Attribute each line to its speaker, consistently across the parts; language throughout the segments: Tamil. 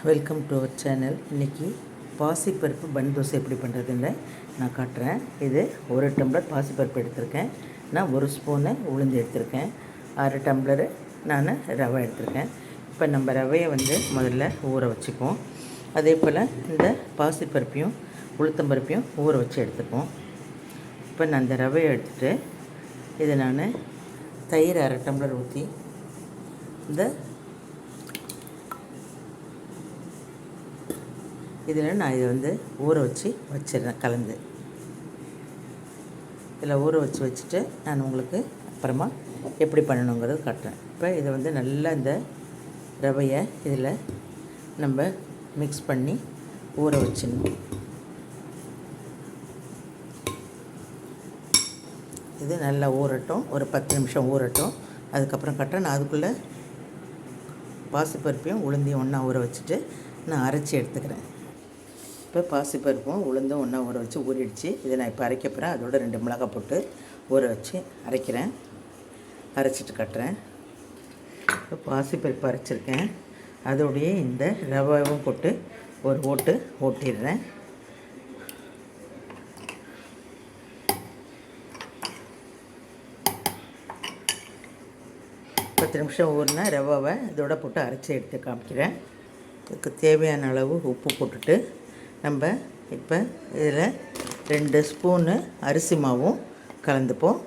Speaker 1: Welcome to our channel. இன்றைக்கி பாசிப்பருப்பு பன் தோசை எப்படி பண்ணுறதுன்னு நான் காட்டுறேன். இது 1 டம்ளர் பாசிப்பருப்பு எடுத்திருக்கேன். நான் 1 ஸ்பூனு உளுந்து எடுத்திருக்கேன். 1/2 டம்ளரு நான் ரவை எடுத்திருக்கேன். இப்போ நம்ம ரவையை முதல்ல ஊற வச்சுப்போம். அதே போல் இந்த பாசிப்பருப்பையும் உளுத்தம்பருப்பையும் ஊற வச்சு எடுத்துப்போம். இப்போ நான் இந்த ரவையை எடுத்துகிட்டு இதை நான் தயிர் 1/2 டம்ளர் ஊற்றி இதில் நான் இதை ஊற வச்சிடுறேன். கலந்து இதில் ஊற வச்சுட்டு நான் உங்களுக்கு அப்புறமா எப்படி பண்ணணுங்கிறது காட்டுறேன். இப்போ இதை நல்லா இந்த ரவையை இதில் நம்ம மிக்ஸ் பண்ணி ஊற வச்சிடணும். இது நல்லா ஊறட்டும், ஒரு 10 நிமிஷம் ஊறட்டும். அதுக்கப்புறம் காட்டுறேன். நான் அதுக்குள்ளே பாசிப்பருப்பையும் உளுந்தையும் ஒன்றா ஊற வச்சுட்டு நான் அரைச்சி எடுத்துக்கிறேன். இப்போ பாசிப்பருப்பும் உளுந்தும் ஒன்றா ஊற வச்சு ஊறிடுச்சு. இதை நான் இப்போ அரைக்க போகிறேன். அதோட 2 மிளகாய் போட்டு ஊற வச்சு அரைக்கிறேன். அரைச்சிட்டு கட்டுறேன். இப்போ பாசிப்பருப்பு அரைச்சிருக்கேன். அதோடைய இந்த ரவையும் போட்டு ஒரு ஓட்டிடுறேன். பத்து நிமிஷம் ஊறினா ரவாவை இதோட போட்டு அரைச்சி எடுத்து காமிக்கிறேன். இதுக்கு தேவையான அளவு உப்பு போட்டுட்டு நம்ம இப்போ இதில் 2 ஸ்பூனு அரிசி மாவும் கலந்துப்போம்.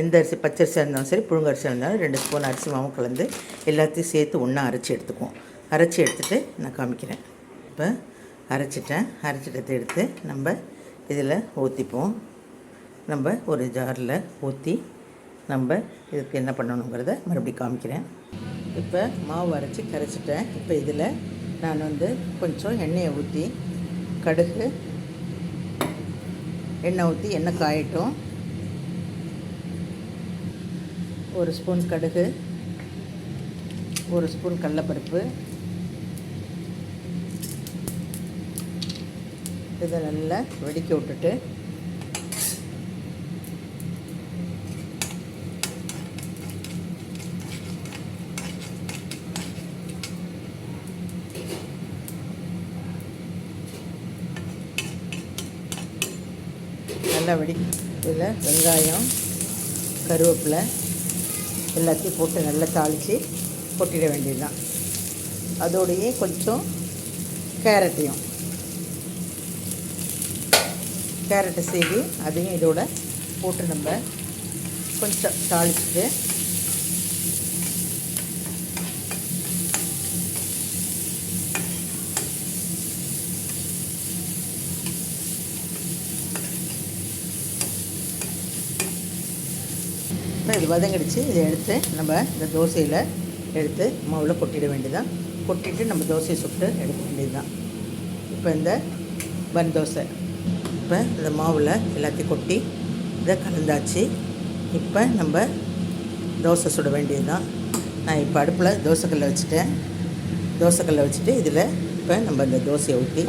Speaker 1: எந்த அரிசி, பச்சரிசியாக இருந்தாலும் சரி, புழுங்கரிசியாக இருந்தாலும் 2 ஸ்பூன் அரிசி மாவும் கலந்து எல்லாத்தையும் சேர்த்து ஒன்றா அரைச்சி எடுத்துக்குவோம். அரைச்சி எடுத்துகிட்டு நான் காமிக்கிறேன். இப்போ அரைச்சிட்டத்தை எடுத்து நம்ம இதில் ஊற்றிப்போம். நம்ம ஒரு ஜாரில் ஊற்றி நம்ம இதுக்கு என்ன பண்ணணுங்கிறத மறுபடியும் காமிக்கிறேன். இப்போ மாவு அரைச்சி கரைச்சிட்டேன். இப்போ இதில் நான் கொஞ்சம் எண்ணெயை ஊற்றி கடுகு, எண்ணெய் ஊற்றி எண்ணெய் காயட்டும். 1 ஸ்பூன் கடுகு, 1 ஸ்பூன் கடலைப்பருப்பு, இதை நல்லா வெடிக்க விட்டுட்டு நல்லா இதில் வெங்காயம், கருவேப்பிலை எல்லாத்தையும் போட்டு நல்லா தாளித்து கொட்டிட வேண்டியதுதான். அதோடையே கொஞ்சம் கேரட்டை சீவி அதையும் இதோட போட்டு நம்ம கொஞ்சம் தாளிச்சுட்டு இது வதங்கிடுச்சு. இதை எடுத்து நம்ம இந்த தோசையில் எடுத்து மாவில் கொட்டிட வேண்டியதுதான். கொட்டிட்டு நம்ம தோசையை சுட்டு எடுக்க வேண்டியதுதான். இப்போ இந்த பன் தோசை இப்போ இந்த மாவில் எல்லாத்தையும் கொட்டி இதை கலந்தாச்சு. இப்போ நம்ம தோசை சுட வேண்டியதுதான். நான் இப்போ அடுப்பில் தோசைக்கல்லை வச்சுட்டு இதில் இப்போ நம்ம இந்த தோசையை ஊற்றி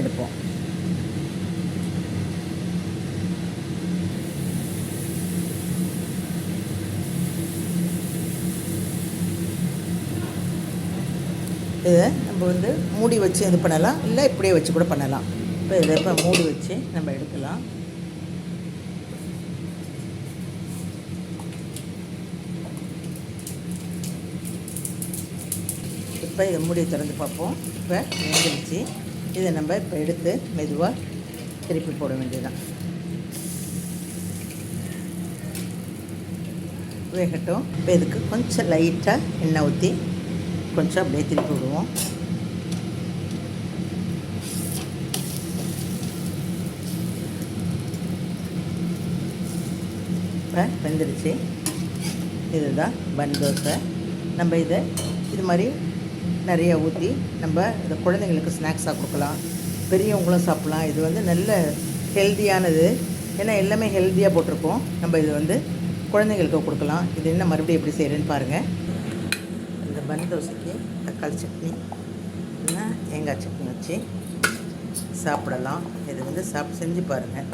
Speaker 1: எடுப்போம். இதை நம்ம மூடி வச்சு இது பண்ணலாம், இல்லை இப்படியே வச்சு கூட பண்ணலாம். இப்போ இதை இப்போ மூடி வச்சு நம்ம எடுக்கலாம். இப்போ இதை மூடி திறந்து பார்ப்போம். இப்போ வெந்துடுச்சு. இதை நம்ம இப்போ எடுத்து மெதுவாக திருப்பி போட வேண்டியதுதான். வேகட்டும். இப்போ இதுக்கு கொஞ்சம் லைட்டாக எண்ணெய் ஊற்றி கொஞ்சம் அப்படியே திருப்பி விடுவோம். இப்போ வெந்துடுச்சு. இதுதான் பன் தோசை. நம்ம இது மாதிரி நிறைய ஊற்றி நம்ம இந்த குழந்தைங்களுக்கு ஸ்நாக்ஸாக கொடுக்கலாம், பெரியவங்களும் சாப்பிட்லாம். இது நல்ல ஹெல்த்தியானது. ஏன்னா எல்லாமே ஹெல்த்தியாக போட்டிருக்கோம். நம்ம இது குழந்தைங்களுக்கு கொடுக்கலாம். இது என்ன மறுபடியும் எப்படி செய்கிறேன்னு பாருங்கள். இந்த பன் தோசைக்கு தக்காளி சட்னி இல்லைன்னா தேங்காய் சட்னி வச்சு சாப்பிடலாம். இது செஞ்சு பாருங்கள்.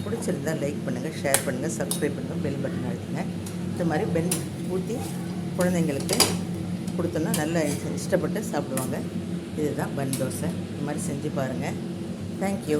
Speaker 1: பிடிச்சிருந்தால் லைக் பண்ணுங்கள், ஷேர் பண்ணுங்கள், சப்ஸ்கிரைப் பண்ணுங்கள், பெல் பட்டன் அழுத்துங்க. இந்த மாதிரி ஊற்றி குழந்தைங்களுக்கு கொடுத்தோன்னா நல்லா இஷ்டப்பட்டு சாப்பிடுவாங்க. இதுதான் பன் தோசை. இந்த மாதிரி செஞ்சு பாருங்கள். தேங்க்யூ.